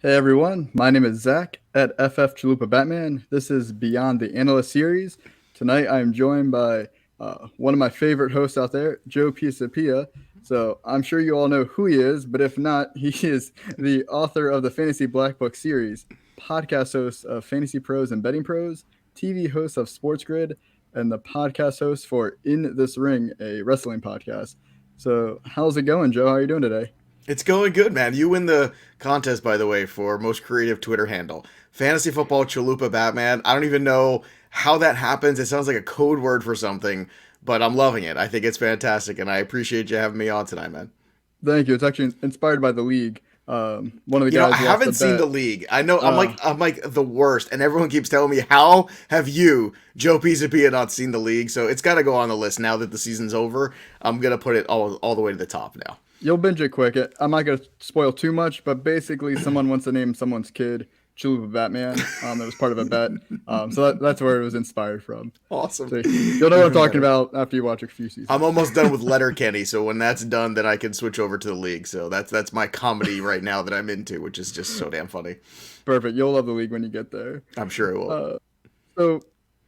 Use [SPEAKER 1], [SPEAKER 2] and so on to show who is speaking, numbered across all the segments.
[SPEAKER 1] Hey everyone, my name is Zach at FF Chalupa Batman. This is Beyond the Analyst series. Tonight I am joined by one of my favorite hosts out there, Joe Pisapia. So I'm sure you all know who he is, but if not, he is the author of the Fantasy Black Book series, podcast host of Fantasy Pros and Betting Pros, TV host of Sports Grid, and the podcast host for In This Ring, a wrestling podcast. So how's it going, Joe? How are you doing today?
[SPEAKER 2] It's going good, man. You win the contest, by the way, for most creative Twitter handle. Fantasy Football Chalupa Batman. I don't even know how that happens. It sounds like a code word for something, but I'm loving it. I think it's fantastic, and I appreciate you having me on tonight, man.
[SPEAKER 1] Thank you. It's actually inspired by the league. One of the
[SPEAKER 2] I
[SPEAKER 1] guys lost a
[SPEAKER 2] haven't seen
[SPEAKER 1] bet.
[SPEAKER 2] the league. I know
[SPEAKER 1] Uh,
[SPEAKER 2] I'm like the worst, and everyone keeps telling me, "How have you, Joe Pisapia, not seen the league?" So it's got to go on the list now that the season's over. I'm gonna put it all the way to the top now.
[SPEAKER 1] you'll binge it quick. I'm not going to spoil too much, but basically, someone wants to name someone's kid Chalupa Batman. It was part of a bet. So that's where it was inspired from.
[SPEAKER 2] Awesome,
[SPEAKER 1] So you'll know what I'm
[SPEAKER 2] even
[SPEAKER 1] talking
[SPEAKER 2] better.
[SPEAKER 1] about after you watch a few
[SPEAKER 2] I'm
[SPEAKER 1] seasons.
[SPEAKER 2] almost done with Letterkenny, so when that's done, then I can switch over to the league. So that's my comedy right now that I'm into, which is just so damn funny.
[SPEAKER 1] Perfect. You'll love the league when you get there.
[SPEAKER 2] I'm sure it will.
[SPEAKER 1] Uh, so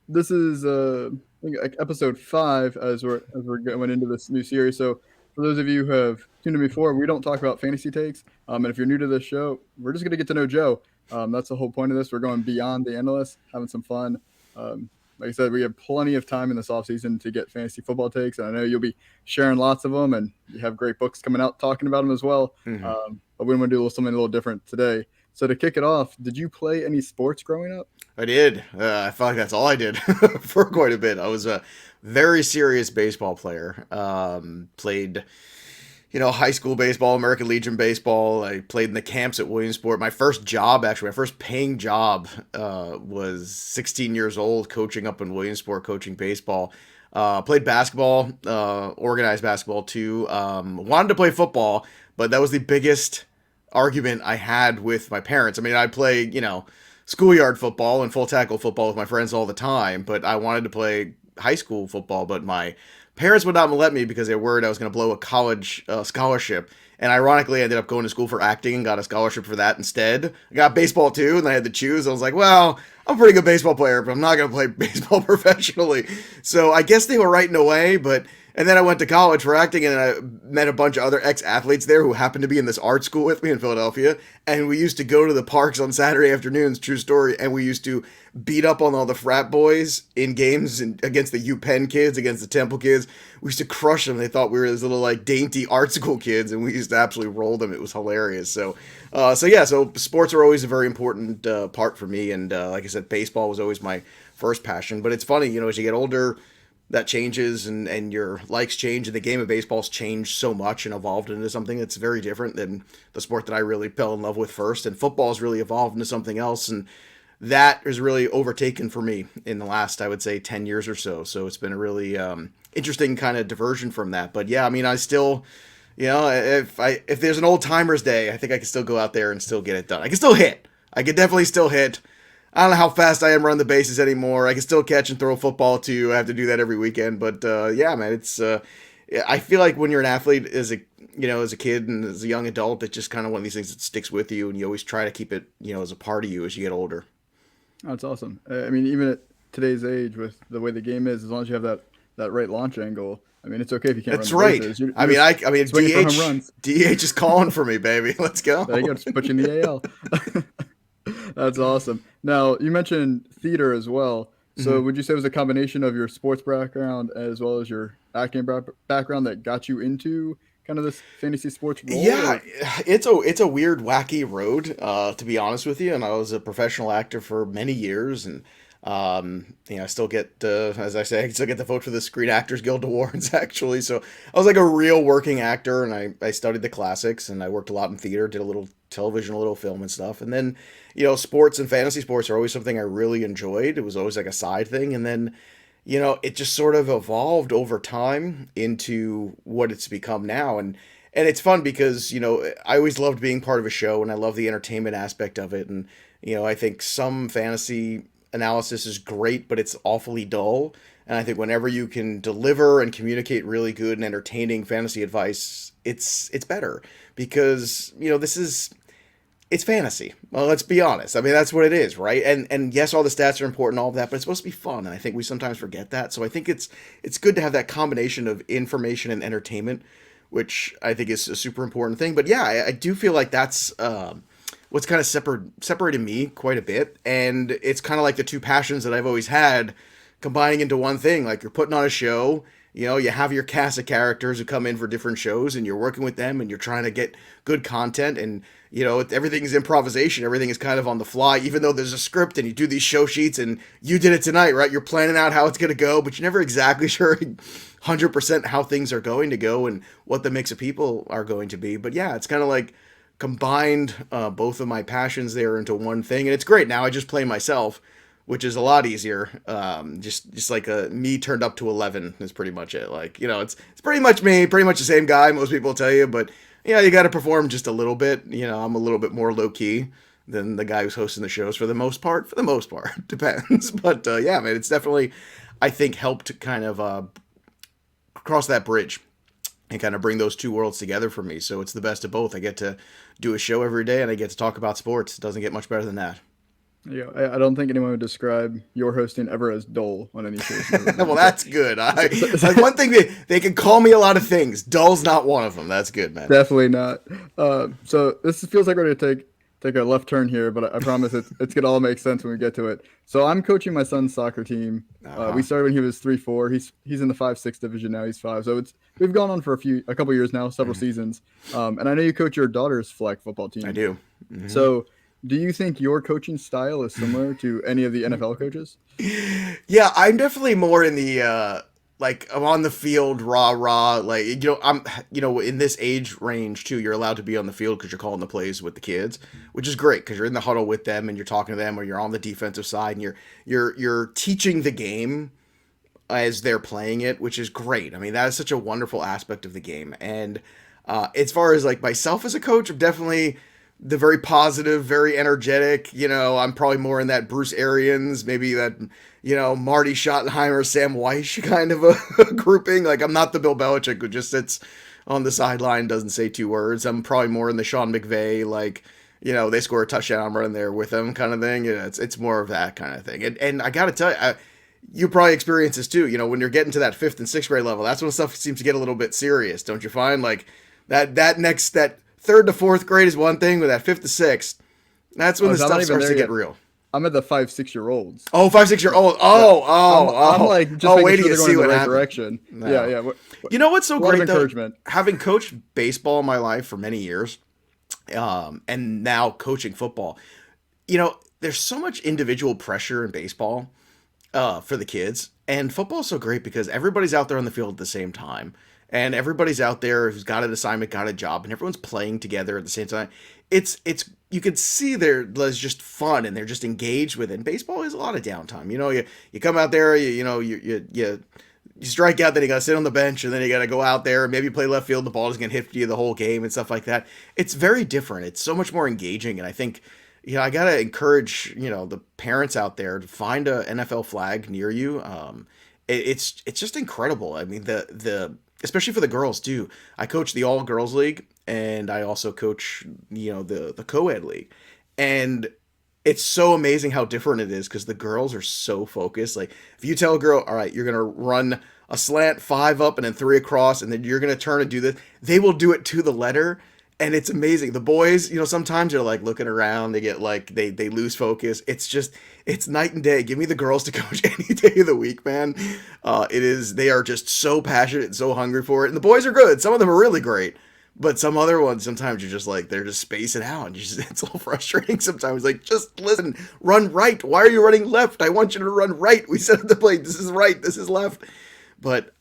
[SPEAKER 1] this is I think like episode 5 as we're going into this new series. So for those of you who have tuned in before, we don't talk about fantasy takes. And if you're new to this show, we're just going to get to know Joe. That's the whole point of this. We're going beyond the analyst, having some fun. Like I said, we have plenty of time in this offseason to get fantasy football takes, and I know you'll be sharing lots of them, and you have great books coming out talking about them as well.
[SPEAKER 2] Hmm.
[SPEAKER 1] But we want to do something a little different today. So to kick it off, did you play any sports growing up?
[SPEAKER 2] I did. I felt like that's all I did for quite a bit. I was a very serious baseball player. Played, high school baseball, American Legion baseball. I played in the camps at Williamsport. My first job, actually, my first paying job, was 16 years old, coaching up in Williamsport, coaching baseball. Played basketball, organized basketball too. Wanted to play football, but that was the biggest argument I had with my parents. I mean, I'd play, schoolyard football and full tackle football with my friends all the time, but I wanted to play high school football, but my parents would not let me because they were worried I was going to blow a college scholarship. And ironically, I ended up going to school for acting and got a scholarship for that instead. I got baseball too, and I had to choose. I was like, well, I'm a pretty good baseball player, but I'm not going to play baseball professionally. So I guess they were right in a way, but. And then I went to college for acting, and I met a bunch of other ex-athletes there who happened to be in this art school with me in Philadelphia. And we used to go to the parks on Saturday afternoons, true story, and we used to beat up on all the frat boys in games and against the UPenn kids, against the Temple kids. We used to crush them. They thought we were these little like dainty art school kids, and we used to absolutely roll them. It was hilarious. So sports are always a very important part for me. And like I said, baseball was always my first passion. But it's funny, as you get older, that changes and your likes change, and the game of baseball's changed so much and evolved into something that's very different than the sport that I really fell in love with first. And football's really evolved into something else, and that is really overtaken for me in the last, I would say, 10 years or so. So it's been a really interesting kind of diversion from that. But yeah, I mean, I still, if there's an old timers day, I think I can still go out there and still get it done. I can still hit. I could definitely still hit. I don't know how fast I am running the bases anymore. I can still catch and throw a football too. I have to do that every weekend. But yeah, man, it's. I feel like when you're an athlete as a kid and as a young adult, it's just kind of one of these things that sticks with you, and you always try to keep it, as a part of you as you get older.
[SPEAKER 1] That's awesome. I mean, even at today's age, with the way the game is, as long as you have that right launch angle, I mean, it's okay if you can't run
[SPEAKER 2] That's
[SPEAKER 1] the
[SPEAKER 2] right.
[SPEAKER 1] bases. You're,
[SPEAKER 2] I
[SPEAKER 1] you're
[SPEAKER 2] mean,
[SPEAKER 1] just
[SPEAKER 2] I mean,
[SPEAKER 1] swinging for home runs.
[SPEAKER 2] DH is calling for me, baby. Let's
[SPEAKER 1] There you
[SPEAKER 2] go.
[SPEAKER 1] go. Just put you in the AL. That's awesome. Now, you mentioned theater as well. So,
[SPEAKER 2] Mhm.
[SPEAKER 1] would you say it was a combination of your sports background as well as your acting background that got you into kind of this fantasy sports role?
[SPEAKER 2] Yeah,
[SPEAKER 1] Or
[SPEAKER 2] it's a weird, wacky road, to be honest with you. And I was a professional actor for many years, and I still get, as I say, I still get to vote for the Screen Actors Guild Awards actually. So I was like a real working actor, and I studied the classics, and I worked a lot in theater, did a little television, a little film and stuff, and then sports and fantasy sports are always something I really enjoyed. It was always like a side thing, and then it just sort of evolved over time into what it's become now. And it's fun because, I always loved being part of a show, and I love the entertainment aspect of it. And, I think some fantasy analysis is great, but it's awfully dull. And I think whenever you can deliver and communicate really good and entertaining fantasy advice, it's better because, this is it's fantasy. Well, let's be honest. I mean, that's what it is, right? And yes, all the stats are important, all of that, but it's supposed to be fun, and I think we sometimes forget that. So I think it's good to have that combination of information and entertainment, which I think is a super important thing. But yeah, I do feel like that's what's kind of separated me quite a bit, and it's kind of like the two passions that I've always had combining into one thing. Like you're putting on a show, you have your cast of characters who come in for different shows, and you're working with them, and you're trying to get good content, and everything is improvisation. Everything is kind of on the fly, even though there's a script and you do these show sheets, and you did it tonight, right? You're planning out how it's going to go, but you're never exactly sure 100% how things are going to go and what the mix of people are going to be. But yeah, it's kind of like combined both of my passions there into one thing, and it's great. Now I just play myself, which is a lot easier. Just like a me turned up to 11 is pretty much it. Like, it's pretty much me, pretty much the same guy, most people will tell you, but yeah, you got to perform just a little bit. I'm a little bit more low key than the guy who's hosting the shows for the most part. For the most part, depends. But yeah, man, it's definitely, I think, helped kind of cross that bridge and kind of bring those two worlds together for me. So it's the best of both. I get to do a show every day, and I get to talk about sports. It doesn't get much better than that.
[SPEAKER 1] Yeah, I don't think anyone would describe your hosting ever as dull on any show.
[SPEAKER 2] Well, that's good. Like one thing they can call me a lot of things. Dull's not one of them. That's good, man.
[SPEAKER 1] Definitely not. So this feels like we're gonna take a left turn here, but I promise it's gonna all make sense when we get to it. So I'm coaching my son's soccer team. We started when he was 3-4. He's in the 5-6 division now. He's 5. So we've gone on for a couple years now, several seasons. And I know you coach your daughter's flag football team.
[SPEAKER 2] I do.
[SPEAKER 1] So do you think your coaching style is similar to any of the NFL coaches?
[SPEAKER 2] Yeah, I'm definitely more in the like I'm on the field rah. Like I'm in this age range too. You're allowed to be on the field because you're calling the plays with the kids, which is great because you're in the huddle with them and you're talking to them, or you're on the defensive side and you're teaching the game as they're playing it, which is great. I mean, that is such a wonderful aspect of the game. And as far as like myself as a coach, I'm definitely the very positive, very energetic. I'm probably more in that Bruce Arians, maybe that, Marty Schottenheimer, Sam Weiss kind of a grouping. Like, I'm not the Bill Belichick who just sits on the sideline, doesn't say two words. I'm probably more in the Sean McVay, like, they score a touchdown, I'm running there with them kind of thing. It's more of that kind of thing. And I got to tell you, you probably experience this too. When you're getting to that 5th and 6th grade level, that's when stuff seems to get a little bit serious, don't you find? Like, that 3rd to 4th grade is one thing, but that 5th to 6th, that's when the stuff starts to get real.
[SPEAKER 1] I'm at the 5-6-year-olds.
[SPEAKER 2] Oh, 5-6-year-old.
[SPEAKER 1] I'm like just
[SPEAKER 2] wait till
[SPEAKER 1] sure
[SPEAKER 2] you see what happens.
[SPEAKER 1] Direction.
[SPEAKER 2] No.
[SPEAKER 1] Yeah.
[SPEAKER 2] You know what's so great though?
[SPEAKER 1] Encouragement.
[SPEAKER 2] Having coached baseball in my life for many years, and now coaching football, there's so much individual pressure in baseball for the kids, and football's so great because everybody's out there on the field at the same time. And everybody's out there who's got an assignment, got a job, and everyone's playing together at the same time. It's you can see there's just fun and they're just engaged with it. And baseball is a lot of downtime. You come out there, you strike out, then you got to sit on the bench, and then you got to go out there and maybe play left field. The ball is going to hit you the whole game and stuff like that. It's very different. It's so much more engaging, and I think I got to encourage the parents out there to find a NFL flag near you. It's just incredible. I mean the especially for the girls too. I coach the all girls league, and I also coach the co-ed league, and it's so amazing how different it is because the girls are so focused. Like if you tell a girl, all right, you're gonna run a slant 5 up and then 3 across, and then you're gonna turn and do this, they will do it to the letter. And it's amazing. The boys, sometimes they're like looking around, they get like, they lose focus. It's night and day. Give me the girls to coach any day of the week, man. They are just so passionate and so hungry for it. And the boys are good. Some of them are really great. But some other ones, sometimes you're just like, they're just spacing out. And it's a little frustrating sometimes. Like, just listen, run right. Why are you running left? I want you to run right. We set up the play. This is right. This is left. But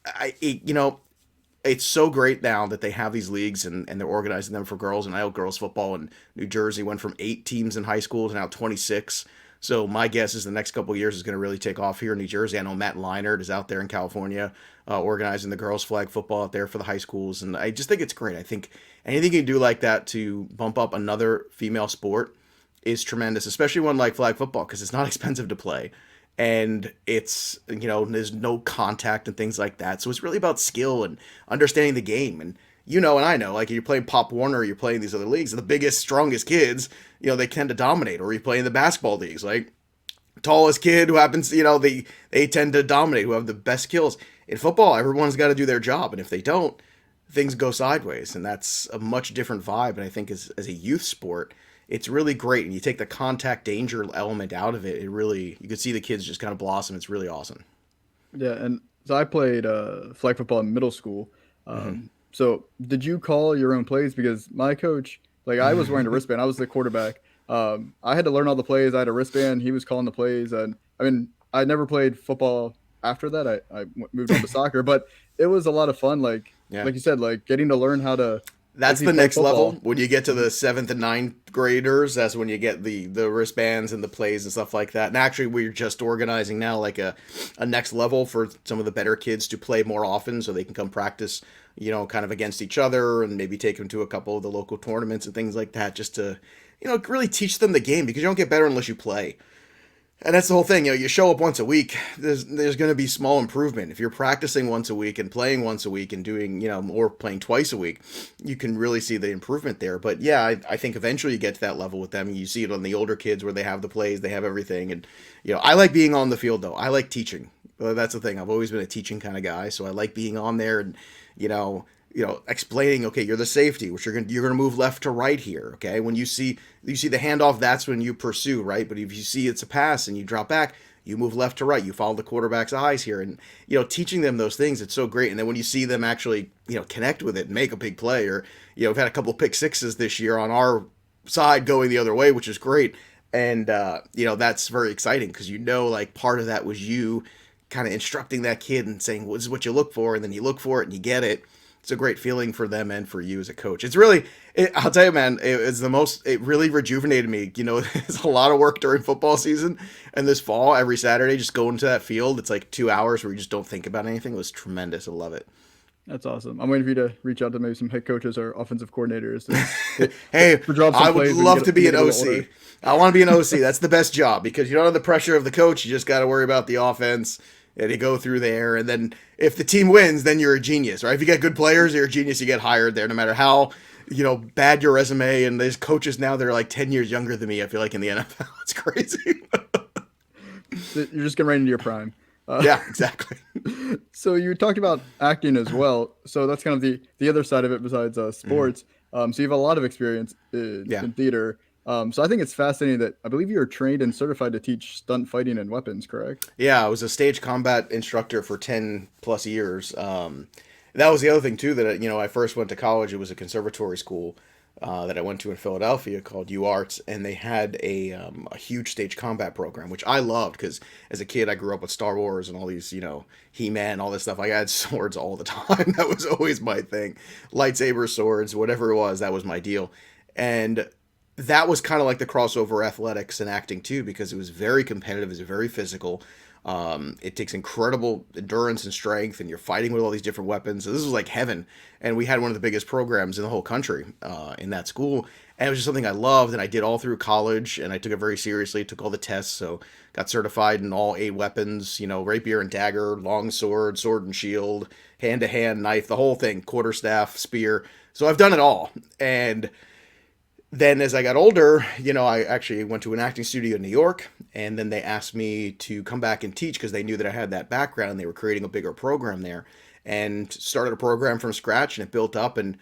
[SPEAKER 2] it's so great now that they have these leagues and they're organizing them for girls. And I know girls football in New Jersey went from 8 teams in high school to now 26. So my guess is the next couple of years is going to really take off here in New Jersey. I know Matt Leinart is out there in California organizing the girls flag football out there for the high schools. And I just think it's great. I think anything you can do like that to bump up another female sport is tremendous, especially one like flag football because it's not expensive to play. And it's, there's no contact and things like that. So it's really about skill and understanding the game. And and I know, like you're playing Pop Warner, you're playing these other leagues, the biggest, strongest kids, they tend to dominate. Or you play in the basketball leagues, like tallest kid who happens, they tend to dominate, who have the best skills. In football, everyone's got to do their job, and if they don't, things go sideways, and that's a much different vibe. And I think as a youth sport, it's really great. And you take the contact danger element out of it, you could see the kids just kind of blossom. It's really awesome.
[SPEAKER 1] Yeah, and so I played flag football in middle school.
[SPEAKER 2] Mm-hmm.
[SPEAKER 1] So did you call your own plays? Because my coach, like I was wearing a wristband. I was the quarterback. I had to learn all the plays. I had a wristband. He was calling the plays, and I mean, I never played football after that. I moved on to soccer, but it was a lot of fun.
[SPEAKER 2] Yeah.
[SPEAKER 1] Like you said, like getting to learn how to
[SPEAKER 2] That's
[SPEAKER 1] actually
[SPEAKER 2] the
[SPEAKER 1] play
[SPEAKER 2] next level.
[SPEAKER 1] football.
[SPEAKER 2] When you get to the seventh and ninth graders, that's when you get the wristbands and the plays and stuff like that. And actually, we're just organizing now like a next level for some of the better kids to play more often, so they can come practice, kind of against each other, and maybe take them to a couple of the local tournaments and things like that, just to, really teach them the game, because you don't get better unless you play. And that's the whole thing. You show up once a week, there's going to be small improvement. If you're practicing once a week and playing once a week and doing, or playing twice a week, you can really see the improvement there. But yeah, I think eventually you get to that level with them. You see it on the older kids where they have the plays, they have everything. And, I like being on the field, though. I like teaching. That's the thing. I've always been a teaching kind of guy. So I like being on there and, explaining, okay, you're the safety, which you're gonna move left to right here. Okay, when you see the handoff, that's when you pursue, right? But if you see it's a pass and you drop back, you move left to right. You follow the quarterback's eyes here, and teaching them those things, it's so great. And then when you see them actually, connect with it and make a big play, or we've had a couple of pick sixes this year on our side going the other way, which is great. And that's very exciting, because like part of that was you kind of instructing that kid and saying, well, this is what you look for, and then you look for it and you get it. It's a great feeling for them and for you as a coach. It's really, I'll tell you, man, it really rejuvenated me. It's a lot of work during football season, and this fall, every Saturday, just going to that field, it's like 2 hours where you just don't think about anything. It was tremendous. I love it.
[SPEAKER 1] That's awesome. I'm waiting for you to reach out to maybe some head coaches or offensive coordinators
[SPEAKER 2] Hey,
[SPEAKER 1] to drop some
[SPEAKER 2] I would
[SPEAKER 1] plays when
[SPEAKER 2] love to be
[SPEAKER 1] when
[SPEAKER 2] an
[SPEAKER 1] you get a little
[SPEAKER 2] OC.
[SPEAKER 1] older.
[SPEAKER 2] I want to be an OC. That's the best job, because you don't have the pressure of the coach. You just got to worry about the offense, and you go through there. And then if the team wins, then you're a genius, right? If you get good players, you're a genius. You get hired there, no matter how bad your resume. And there's coaches now that are like 10 years younger than me, I feel like, in the NFL. It's crazy.
[SPEAKER 1] You're just getting right into your prime.
[SPEAKER 2] Yeah, exactly.
[SPEAKER 1] So you talked about acting as well. So that's kind of the other side of it besides sports. So you have a lot of experience
[SPEAKER 2] Yeah.
[SPEAKER 1] in theater. So I think it's fascinating that I believe you're trained and certified to teach stunt fighting and weapons, correct?
[SPEAKER 2] Yeah, I was a stage combat instructor for 10 plus years. That was the other thing too, that I first went to college. It was a conservatory school that I went to in Philadelphia called UArts, and they had a huge stage combat program, which I loved, because as a kid I grew up with Star Wars and all these, He-Man, all this stuff. I had swords all the time. That was always my thing. Lightsaber, swords, whatever it was, that was my deal. And that was kind of like the crossover athletics and acting too, because it was very competitive, it was very physical. It takes incredible endurance and strength, and you're fighting with all these different weapons. So this was like heaven, and we had one of the biggest programs in the whole country in that school. And it was just something I loved, and I did all through college, and I took it very seriously. Took all the tests, so got certified in all 8 weapons. Rapier and dagger, long sword, sword and shield, hand to hand knife, the whole thing, quarterstaff, spear. So I've done it all, and then as I got older, I actually went to an acting studio in New York, and then they asked me to come back and teach, because they knew that I had that background and they were creating a bigger program there, and started a program from scratch, and it built up. And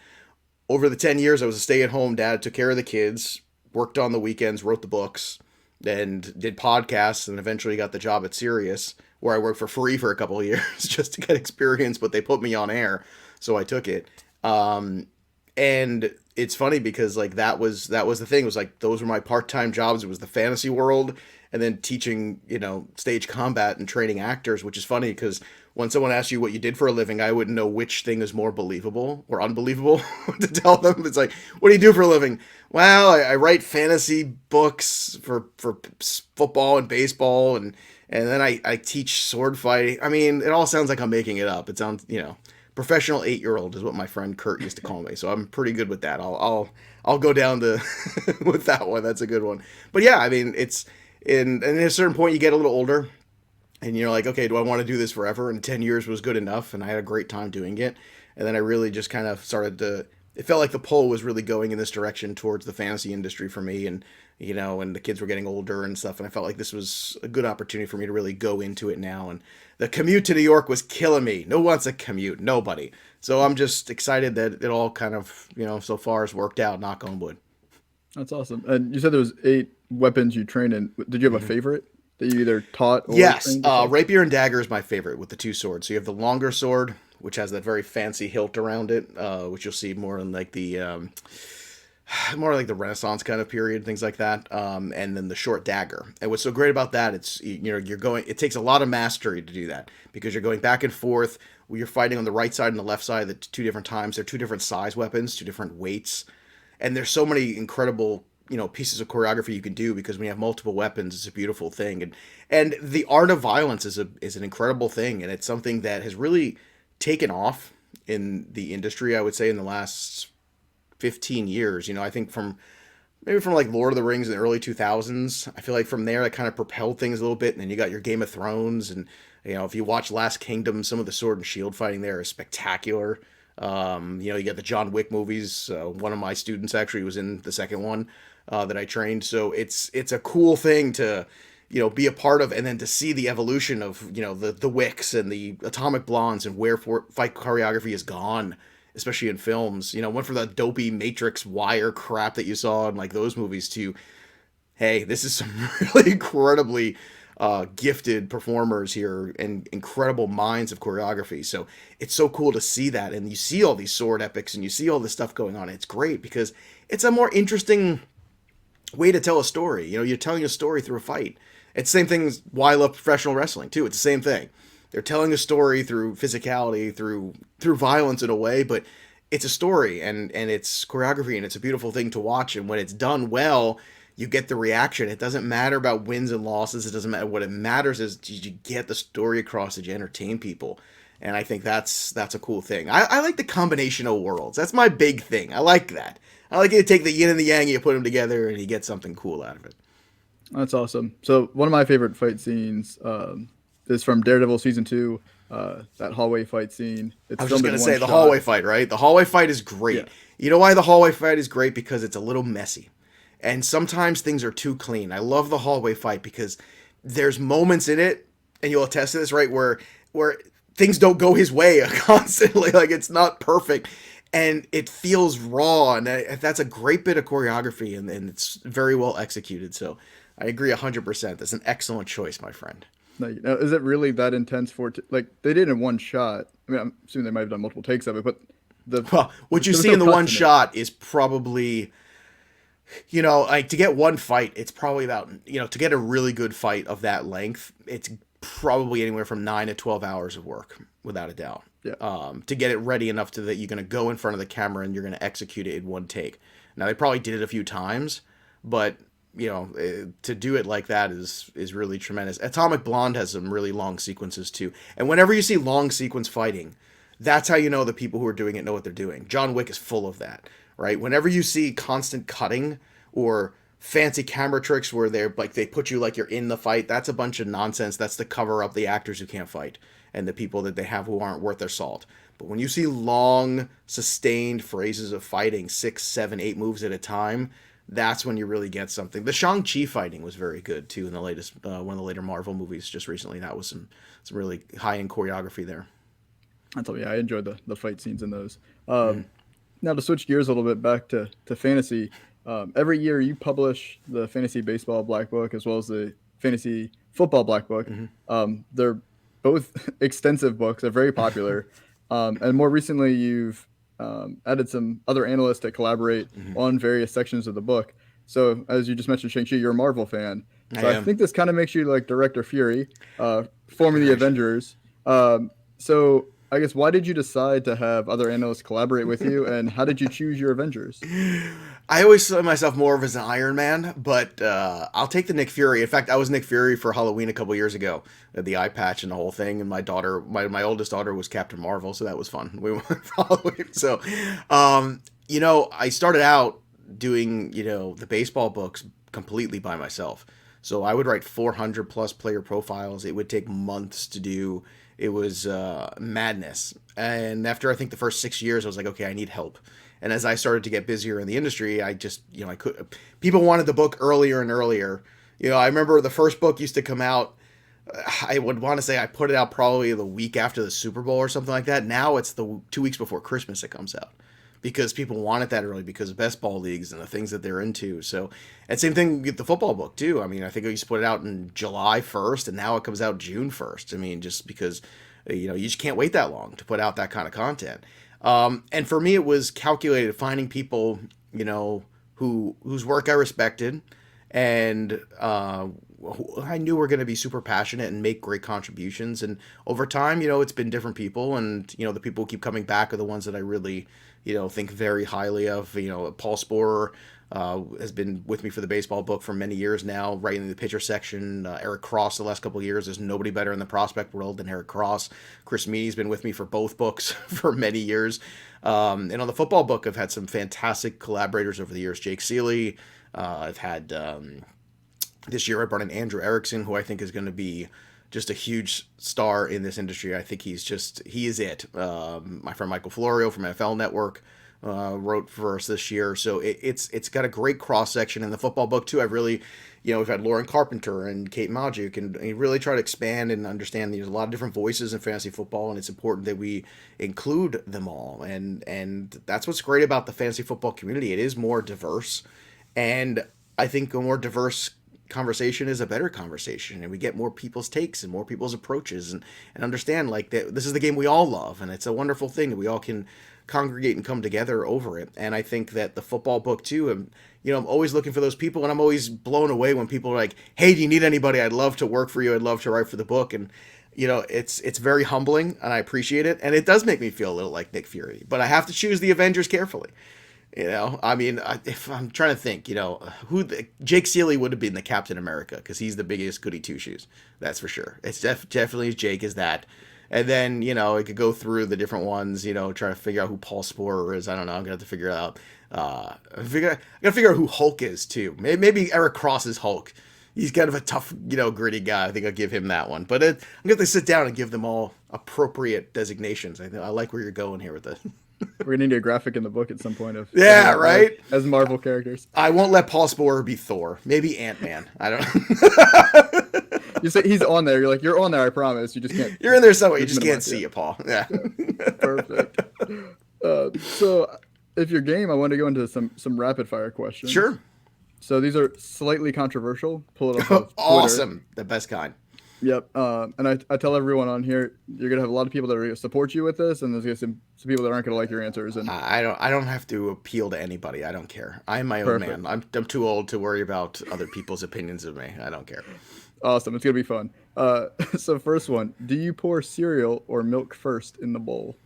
[SPEAKER 2] over the 10 years, I was a stay-at-home dad, took care of the kids, worked on the weekends, wrote the books, and did podcasts, and eventually got the job at Sirius, where I worked for free for a couple of years just to get experience, but they put me on air, so I took it. And it's funny, because like that was the thing. It was like those were my part-time jobs. It was the fantasy world, and then teaching stage combat and training actors, which is funny, because when someone asks you what you did for a living, I wouldn't know which thing is more believable or unbelievable to tell them. It's like, what do you do for a living? Well, I write fantasy books for football and baseball, and then I teach sword fighting. I mean, it all sounds like I'm making it up. It sounds, professional 8-year-old is what my friend Kurt used to call me. So I'm pretty good with that. I'll go down to with that one. That's a good one. But yeah, I mean, it's and at a certain point you get a little older, And you're like, okay, do I want to do this forever? And 10 years was good enough, and I had a great time doing it. And then I really just kind of started to. It felt like the pull was really going in this direction towards the fantasy industry for me, and and the kids were getting older and stuff, and I felt like this was a good opportunity for me to really go into it now. And the commute to New York was killing me. No one wants a commute, nobody. So I'm just excited that it all kind of so far has worked out. Knock on wood.
[SPEAKER 1] That's awesome. And you said there was 8 weapons you trained in. Did you have a
[SPEAKER 2] Mm-hmm.
[SPEAKER 1] favorite that you either taught or
[SPEAKER 2] Yes,
[SPEAKER 1] trained yourself?
[SPEAKER 2] rapier and dagger is my favorite with the two swords. So you have the longer sword, which has that very fancy hilt around it, which you'll see more in like the more like the Renaissance kind of period, things like that. And then the short dagger. And what's so great about that, it's you're going. It takes a lot of mastery to do that because you're going back and forth. You're fighting on the right side and the left side at two different times. They're two different size weapons, two different weights, and there's so many incredible pieces of choreography you can do because when you have multiple weapons, it's a beautiful thing. And the art of violence is an incredible thing, and it's something that has really taken off in the industry. I would say in the last 15 years. I think from maybe from like Lord of the Rings in the early 2000s. I feel like from there that kind of propelled things a little bit, and then you got your Game of Thrones, and if you watch Last Kingdom, some of the sword and shield fighting there is spectacular. You got the John Wick movies. One of my students actually was in the second one that I trained, so it's a cool thing to be a part of, and then to see the evolution of the Wicks and the Atomic Blondes and where fight choreography has gone, especially in films. Went from the dopey Matrix wire crap that you saw in like those movies to, hey, this is some really incredibly gifted performers here and incredible minds of choreography. So it's so cool to see that, and you see all these sword epics and you see all this stuff going on. It's great because it's a more interesting way to tell a story. You're telling a story through a fight. It's the same thing as why I love professional wrestling too. It's the same thing. They're telling a story through physicality, through violence in a way, but it's a story, and it's choreography, and it's a beautiful thing to watch. And when it's done well, you get the reaction. It doesn't matter about wins and losses. It doesn't matter. What it matters is did you get the story across? Did you entertain people? And I think that's a cool thing. I like the combination of worlds. That's my big thing. I like that. I like you to take the yin and the yang, you put them together, and you get something cool out of it.
[SPEAKER 1] That's awesome. So one of my favorite fight scenes is from Daredevil season 2. That hallway fight scene.
[SPEAKER 2] I
[SPEAKER 1] It's
[SPEAKER 2] was just
[SPEAKER 1] filmed in
[SPEAKER 2] gonna
[SPEAKER 1] one
[SPEAKER 2] say the
[SPEAKER 1] shot.
[SPEAKER 2] hallway fight, right? The hallway fight is
[SPEAKER 1] Yeah.
[SPEAKER 2] great. You know why the hallway fight is great? Because it's a little messy, and sometimes things are too clean. I love the hallway fight because there's moments in it, and you'll attest to this, right? Where things don't go his way constantly. Like it's not perfect, and it feels raw, and that's a great bit of choreography, and it's very well executed. So I agree 100%. That's an excellent choice, my friend.
[SPEAKER 1] Like, now, is it really that intense for it like they did it in one shot? I mean, I'm assuming they might have done multiple takes of it, but the
[SPEAKER 2] Well, what you
[SPEAKER 1] there was
[SPEAKER 2] see
[SPEAKER 1] no
[SPEAKER 2] in the one
[SPEAKER 1] cuts in it.
[SPEAKER 2] shot is probably, like to get one fight, it's probably about, to get a really good fight of that length, it's probably anywhere from 9 to 12 hours of work, without a doubt.
[SPEAKER 1] Yeah,
[SPEAKER 2] To get it ready enough to that you're going to go in front of the camera and you're going to execute it in one take. Now they probably did it a few times, but to do it like that is really tremendous. Atomic Blonde has some really long sequences too, and whenever you see long sequence fighting, that's how you know the people who are doing it know what they're doing. John Wick is full of that, right? Whenever you see constant cutting or fancy camera tricks where they're like they put you like you're in the fight, that's a bunch of nonsense. That's to cover up the actors who can't fight and the people that they have who aren't worth their salt. But when you see long, sustained phrases of fighting, 6, 7, 8 moves at a time, that's when you really get something. The Shang-Chi fighting was very good too in the latest one of the later Marvel movies just recently. That was some really high-end choreography there.
[SPEAKER 1] that's all. Yeah, I enjoyed the fight scenes in those.
[SPEAKER 2] Mm-hmm.
[SPEAKER 1] Now to switch gears a little bit back to fantasy. Every year you publish the fantasy baseball black book as well as the fantasy football black book.
[SPEAKER 2] Mm-hmm.
[SPEAKER 1] They're both extensive books. They're very popular. And more recently, you've added some other analysts to collaborate
[SPEAKER 2] Mm-hmm.
[SPEAKER 1] on various sections of the book. So, as you just mentioned, Shang-Chi, you're a Marvel fan.
[SPEAKER 2] I
[SPEAKER 1] So, I
[SPEAKER 2] am.
[SPEAKER 1] think this kind of makes you like Director Fury, forming the
[SPEAKER 2] Right.
[SPEAKER 1] Avengers. So, I guess why did you decide to have other analysts collaborate with you, and how did you choose your Avengers?
[SPEAKER 2] I always saw myself more of as an Iron Man, but I'll take the Nick Fury. In fact, I was Nick Fury for Halloween a couple years ago, the eye patch and the whole thing. And my daughter, my oldest daughter, was Captain Marvel, so that was fun. We went for Halloween. So, I started out doing the baseball books completely by myself. So I would write 400 plus player profiles. It would take months to do. It was madness. And after I think the first 6 years, I was like, okay, I need help. And as I started to get busier in the industry, I just, I could. People wanted the book earlier and earlier. I remember the first book used to come out. I would want to say I put it out probably the week after the Super Bowl or something like that. Now it's the 2 weeks before Christmas it comes out because people want it that early because of best ball leagues and the things that they're into. So, and same thing with the football book too. I mean, I think I used to put it out in July 1st and now it comes out June 1st. I mean, just because, you just can't wait that long to put out that kind of content. And for me, it was calculated finding people, whose work I respected and I knew were going to be super passionate and make great contributions. And over time, it's been different people, and the people who keep coming back are the ones that I really, think very highly of. Paul Sporer has been with me for the baseball book for many years now, writing the pitcher section. Eric Cross the last couple of years. There's nobody better in the prospect world than Eric Cross. Chris Meany's been with me for both books for many years. And on the football book, I've had some fantastic collaborators over the years. Jake Seeley. I've had this year I brought in Andrew Erickson, who I think is going to be just a huge star in this industry. I think he is it. My friend Michael Florio from NFL Network wrote for us this year. So it's got a great cross section in the football book too. I've really, we've had Lauren Carpenter and Kate Majuk, and really try to expand and understand there's a lot of different voices in fantasy football, and it's important that we include them all. And that's what's great about the fantasy football community. It is more diverse, and I think a more diverse conversation is a better conversation, and we get more people's takes and more people's approaches and understand like that this is the game we all love, and it's a wonderful thing that we all can congregate and come together over it. And I think that the football book too, I'm always looking for those people, and I'm always blown away when people are like, hey, do you need anybody? I'd love to work for you. I'd love to write for the book. And it's very humbling, and I appreciate it, and it does make me feel a little like Nick Fury, but I have to choose the Avengers carefully. I mean, if I'm trying to think, Jake Seeley would have been the Captain America because he's the biggest goody two shoes. That's for sure. It's definitely Jake is that. And then, it could go through the different ones, try to figure out who Paul Sporer is. I don't know. I'm going to have to figure it out. I got to figure out who Hulk is too. Maybe Eric Cross is Hulk. He's kind of a tough, gritty guy. I think I'll give him that one. But I'm going to sit down and give them all appropriate designations. I like where you're going here with this.
[SPEAKER 1] We're gonna need a graphic in the book at some point of
[SPEAKER 2] right
[SPEAKER 1] as Marvel characters.
[SPEAKER 2] I won't let Paul Sporer be Thor. Maybe Ant-Man. I don't know.
[SPEAKER 1] You say he's on there. You're like, you're on there. I promise. You just can't.
[SPEAKER 2] You're in there somewhere. You just can't see it, Paul. Yeah.
[SPEAKER 1] Perfect. So, if you're game, I want to go into some rapid fire questions.
[SPEAKER 2] Sure.
[SPEAKER 1] So these are slightly controversial. Pull it up.
[SPEAKER 2] Awesome. The best kind.
[SPEAKER 1] Yep. And I tell everyone on here, you're gonna have a lot of people that are gonna support you with this, and there's gonna be some people that aren't gonna like your answers. And
[SPEAKER 2] I don't have to appeal to anybody. I don't care. I'm my own man. I'm too old to worry about other people's opinions of me. I don't care.
[SPEAKER 1] Awesome. It's gonna be fun. So first one: do you pour cereal or milk first in the bowl?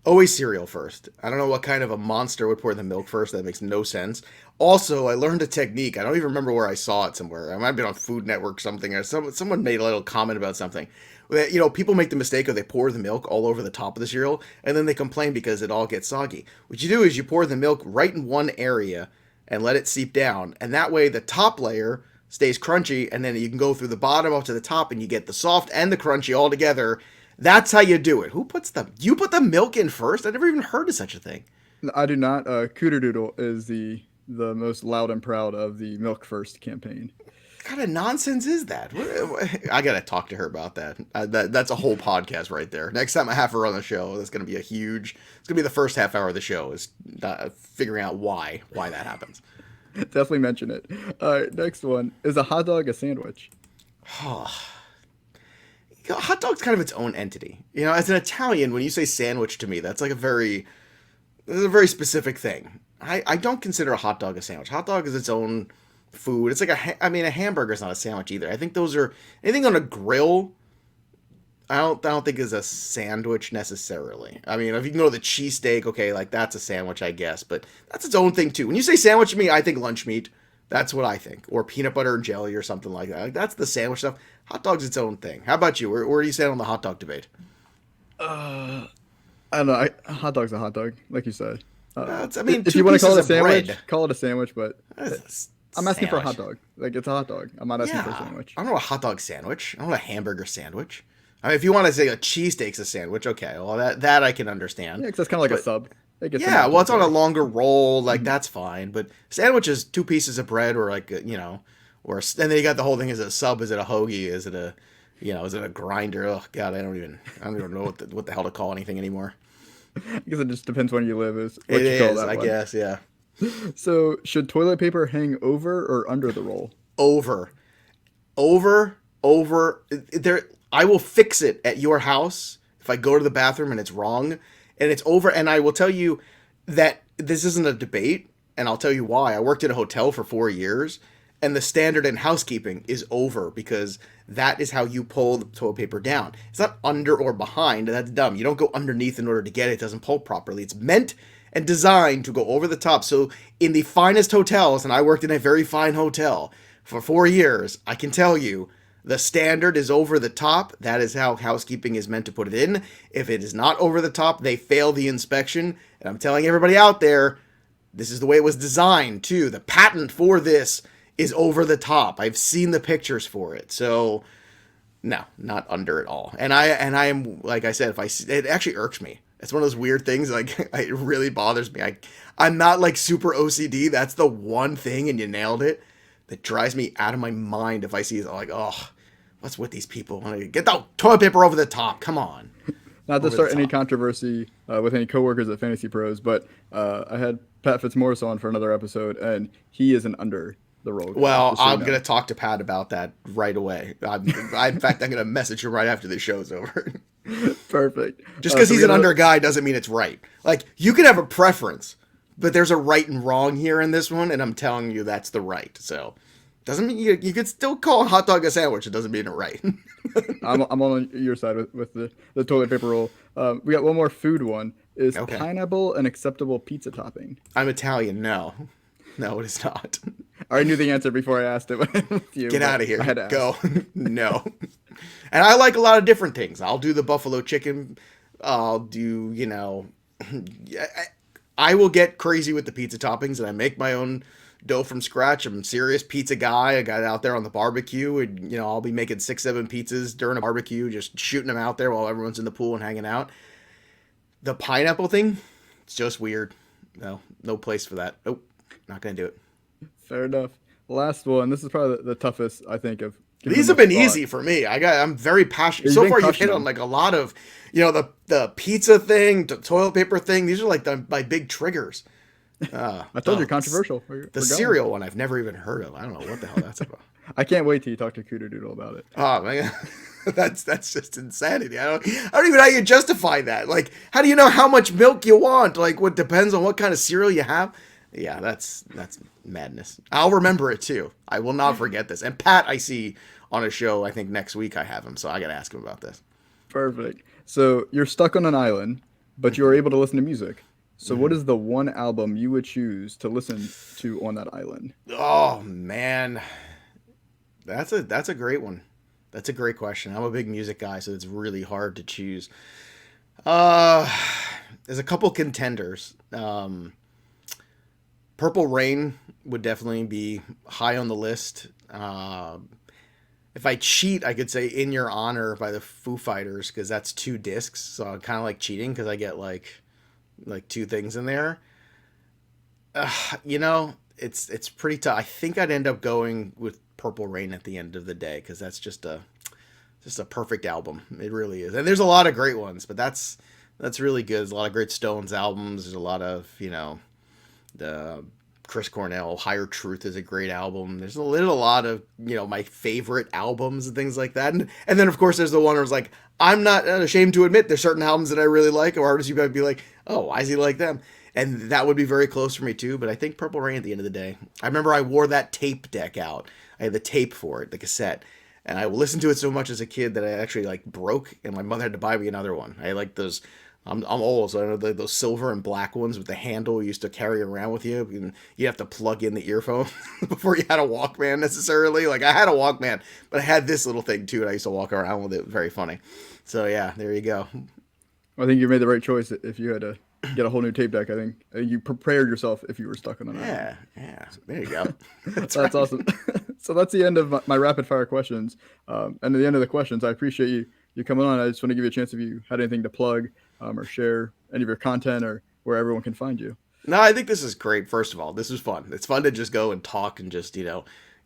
[SPEAKER 2] Always cereal first. I don't know what kind of a monster would pour the milk first. That makes no sense. Also, I learned a technique. I don't even remember where I saw it somewhere. I might have been on Food Network or something. Or someone made a little comment about something. People make the mistake of they pour the milk all over the top of the cereal, and then they complain because it all gets soggy. What you do is you pour the milk right in one area and let it seep down. And that way the top layer stays crunchy, and then you can go through the bottom up to the top, and you get the soft and the crunchy all together. That's how you do it. You put the milk in first? I never even heard of such a thing.
[SPEAKER 1] I do not. Cooter Doodle is the most loud and proud of the milk first campaign.
[SPEAKER 2] What kind of nonsense is that? I got to talk to her about that. That's a whole podcast right there. Next time I have her on the show, that's going to be it's going to be the first half hour of the show is figuring out why that happens.
[SPEAKER 1] Definitely mention it. All right, next one. Is a hot dog a sandwich?
[SPEAKER 2] Hot dog's kind of its own entity. As an Italian, when you say sandwich to me, that's like a very specific thing. I don't consider a hot dog a sandwich. Hot dog is its own food. It's like a hamburger is not a sandwich either. I think those are anything on a grill. I don't think is a sandwich necessarily. I mean, if you can go to the cheesesteak, okay, like that's a sandwich, I guess, but that's its own thing too. When you say sandwich to me, I think lunch meat. That's what I think. Or peanut butter and jelly or something like that. Like, that's the sandwich stuff. Hot dog's its own thing. How about you? Where do you stand on the hot dog debate?
[SPEAKER 1] I don't know. Hot dog's a hot dog, like you said.
[SPEAKER 2] I mean,
[SPEAKER 1] if you want to call it a sandwich, call it a sandwich, but I'm asking for a hot
[SPEAKER 2] sandwich.
[SPEAKER 1] dog. Like it's a hot dog. I'm not asking for a
[SPEAKER 2] Yeah,
[SPEAKER 1] sandwich.
[SPEAKER 2] I don't know a hot dog sandwich. I don't know a hamburger sandwich. I mean, if you want to say a cheesesteak's a sandwich, okay, well that I can understand.
[SPEAKER 1] Yeah, because that's kind of like a
[SPEAKER 2] But
[SPEAKER 1] sub. It gets in
[SPEAKER 2] yeah,
[SPEAKER 1] there
[SPEAKER 2] well,
[SPEAKER 1] pretty
[SPEAKER 2] it's on a
[SPEAKER 1] quick.
[SPEAKER 2] longer roll, like
[SPEAKER 1] Mhm.
[SPEAKER 2] that's fine. But sandwich is two pieces of bread, or like and then you got the whole thing: is it a sub? Is it a hoagie? Is it a, is it a grinder? Oh God, I don't even know what the hell to call anything anymore.
[SPEAKER 1] I guess it just depends when you live, is
[SPEAKER 2] It
[SPEAKER 1] what you call
[SPEAKER 2] is,
[SPEAKER 1] that
[SPEAKER 2] I
[SPEAKER 1] one.
[SPEAKER 2] guess, yeah.
[SPEAKER 1] So, should toilet paper hang over or under the roll?
[SPEAKER 2] Over, over, over. There, I will fix it at your house if I go to the bathroom and it's wrong, and it's over. And I will tell you that this isn't a debate, and I'll tell you why. I worked at a hotel for 4 years, and the standard in housekeeping is over because that is how you pull the toilet paper down. It's not under or behind. That's dumb. You don't go underneath in order to get it. It doesn't pull properly. It's meant and designed to go over the top. So in the finest hotels, and I worked in a very fine hotel for 4 years, I can tell you the standard is over the top. That is how housekeeping is meant to put it in. If it is not over the top, they fail the inspection. And I'm telling everybody out there, this is the way it was designed too. The patent for this is over the top. I've seen the pictures for it. So no, not under at all. And I am, like I said, if I it actually irks me. It's one of those weird things, like it really bothers me. I'm not like super OCD. That's the one thing, and you nailed it, that drives me out of my mind if I see it. I'm like, oh, what's with these people? Get the toilet paper over the top. Come on,
[SPEAKER 1] Not to
[SPEAKER 2] over the
[SPEAKER 1] start any
[SPEAKER 2] top.
[SPEAKER 1] controversy with any coworkers at Fantasy Pros, but I had Pat Fitzmaurice on for another episode, and he is an under the roll guy.
[SPEAKER 2] Well,
[SPEAKER 1] Just so you
[SPEAKER 2] I'm
[SPEAKER 1] know.
[SPEAKER 2] gonna talk to Pat about that right away. In fact, I'm gonna message him right after the show's over.
[SPEAKER 1] Perfect.
[SPEAKER 2] Just because
[SPEAKER 1] So we
[SPEAKER 2] he's
[SPEAKER 1] got
[SPEAKER 2] an
[SPEAKER 1] a
[SPEAKER 2] under guy doesn't mean it's right. Like, you can have a preference, but there's a right and wrong here in this one, and I'm telling you that's the right. So, doesn't mean you could still call a hot dog a sandwich. It doesn't mean it right.
[SPEAKER 1] I'm on your side with the toilet paper roll. We got one more food one. Is
[SPEAKER 2] Okay.
[SPEAKER 1] pineapple an acceptable pizza topping?
[SPEAKER 2] I'm Italian. No. No, it is not.
[SPEAKER 1] I already knew the answer before I asked it with you,
[SPEAKER 2] Get
[SPEAKER 1] but
[SPEAKER 2] out of
[SPEAKER 1] I
[SPEAKER 2] here.
[SPEAKER 1] had to ask.
[SPEAKER 2] Go. No. And I like a lot of different things. I'll do the buffalo chicken. I'll do, I will get crazy with the pizza toppings, and I make my own dough from scratch. I'm a serious pizza guy. I got out there on the barbecue, and I'll be making 6, 7 pizzas during a barbecue, just shooting them out there while everyone's in the pool and hanging out. The pineapple thing, it's just weird. No, no place for that. Nope, not gonna do it.
[SPEAKER 1] Fair enough. Last one. This is probably the toughest I think of given the
[SPEAKER 2] These have
[SPEAKER 1] most
[SPEAKER 2] been
[SPEAKER 1] thought.
[SPEAKER 2] easy for me. I'm very passionate.
[SPEAKER 1] You've
[SPEAKER 2] So
[SPEAKER 1] been
[SPEAKER 2] far, you've
[SPEAKER 1] crushing
[SPEAKER 2] hit on
[SPEAKER 1] them.
[SPEAKER 2] like a lot of, the pizza thing, the toilet paper thing. These are like my big triggers.
[SPEAKER 1] I told you
[SPEAKER 2] Oh,
[SPEAKER 1] controversial.
[SPEAKER 2] the
[SPEAKER 1] We're going.
[SPEAKER 2] cereal one I've never even heard of. I don't know what the hell that's about.
[SPEAKER 1] I can't wait till you talk to Cooter Doodle about it.
[SPEAKER 2] Oh man, that's just insanity. I don't even know how you justify that. Like, how do you know how much milk you want? Like, what depends on what kind of cereal you have. Yeah, that's madness. I'll remember it too. I will not forget this. And Pat, I see on a show. I think next week I have him, so I got to ask him about this.
[SPEAKER 1] Perfect. So you're stuck on an island, but you are able to listen to music. So what
[SPEAKER 2] Mm-hmm.
[SPEAKER 1] is the one album you would choose to listen to on that island?
[SPEAKER 2] Oh man, that's a great one. That's a great question. I'm a big music guy, so it's really hard to choose. Uh, there's a couple contenders. Purple Rain would definitely be high on the list. If I cheat, I could say "In Your Honor" by the Foo Fighters because that's 2 discs, so I kind of like cheating because I get like 2 things in there. It's pretty tough. I think I'd end up going with Purple Rain at the end of the day because that's just a perfect album. It really is, and there's a lot of great ones, but that's really good. There's a lot of great Stones albums. There's a lot of the Chris Cornell Higher Truth is a great album. There's a lot of my favorite albums and things like that, and then of course there's the one where it's like I'm not ashamed to admit there's certain albums that I really like, or artists you might be like, oh, why does he like them? And that would be very close for me too. But I think Purple Rain at the end of the day. I remember I wore that tape deck out. I had the tape for it, the cassette, and I listened to it so much as a kid that I actually like broke, and my mother had to buy me another one. I like those. I'm old, so I know those silver and black ones with the handle you used to carry around with you, and you have to plug in the earphone before you had a Walkman necessarily. Like I had a Walkman, but I had this little thing too, and I used to walk around with it. Very funny. So yeah, there you go.
[SPEAKER 1] I think you made the right choice if you had to get a whole new tape deck. I think you prepared yourself if you were stuck on an island.
[SPEAKER 2] Yeah, yeah. There you go. That's
[SPEAKER 1] That's
[SPEAKER 2] right.
[SPEAKER 1] awesome. So that's the end of my rapid fire questions. And at the end of the questions, I appreciate you coming on. I just want to give you a chance if you had anything to plug or share any of your content or where everyone can find you.
[SPEAKER 2] No, I think this is great. First of all, this is fun. It's fun to just go and talk and just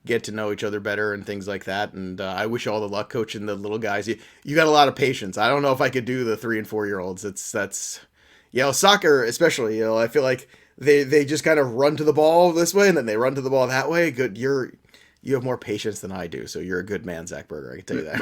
[SPEAKER 2] get to know each other better and things like that. And I wish you all the luck coaching the little guys. You got a lot of patience. I don't know if I could do the 3 and 4 year olds. That's soccer especially. I feel like they just kind of run to the ball this way and then they run to the ball that way. Good, you have more patience than I do, so you're a good man, Zach Berger. I can tell you
[SPEAKER 1] my,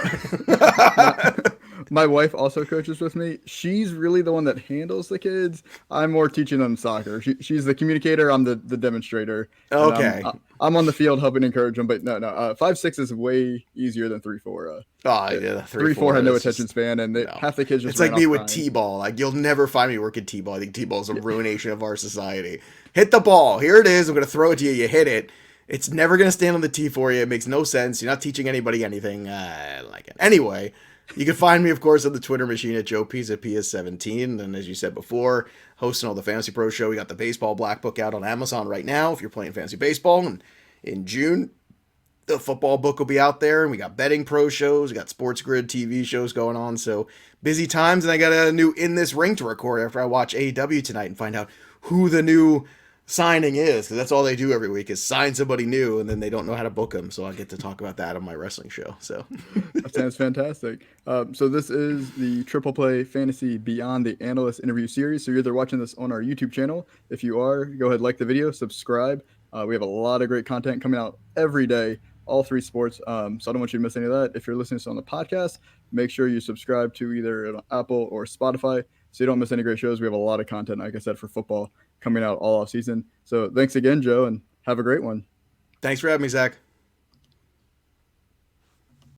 [SPEAKER 2] that.
[SPEAKER 1] my wife also coaches with me. She's really the one that handles the kids. I'm more teaching them soccer. She's the communicator. I'm the demonstrator. And
[SPEAKER 2] Okay.
[SPEAKER 1] I'm on the field helping encourage them. But no, 5-6 is way easier than 3-4.
[SPEAKER 2] Oh yeah,
[SPEAKER 1] 3-4 had no attention
[SPEAKER 2] just
[SPEAKER 1] span, and
[SPEAKER 2] no.
[SPEAKER 1] half the kids just
[SPEAKER 2] It's like
[SPEAKER 1] ran
[SPEAKER 2] me
[SPEAKER 1] off
[SPEAKER 2] with
[SPEAKER 1] crying.
[SPEAKER 2] T-ball. Like you'll never find me working T-ball. I think T-ball is a ruination of our society. Hit the ball. Here it is. I'm gonna throw it to you. You hit it. It's never gonna stand on the tee for you. It makes no sense. You're not teaching anybody anything. I don't like it. Anyway, you can find me, of course, on the Twitter machine at Joe Pisapia17. And as you said before, hosting all the Fantasy Pro show. We got the Baseball Black Book out on Amazon right now if you're playing fantasy baseball. And in June, the football book will be out there, and we got betting pro shows, we got sports grid TV shows going on, so busy times. And I got a new In This Ring to record after I watch AEW tonight and find out who the new signing is, because that's all they do every week is sign somebody new, and then they don't know how to book them, so I get to talk about that on my wrestling show. So
[SPEAKER 1] That sounds fantastic. So this is the Triple Play Fantasy Beyond the Analyst interview series. So you're either watching this on our YouTube channel. If you are, go ahead, like the video, subscribe. We have a lot of great content coming out every day, all three sports. So I don't want you to miss any of that. If you're listening to this on the podcast, make sure you subscribe to either Apple or Spotify so you don't miss any great shows. We have a lot of content, like I said, for football coming out all off season. So thanks again, Joe, and have a great one.
[SPEAKER 2] thanks for having me, Zach.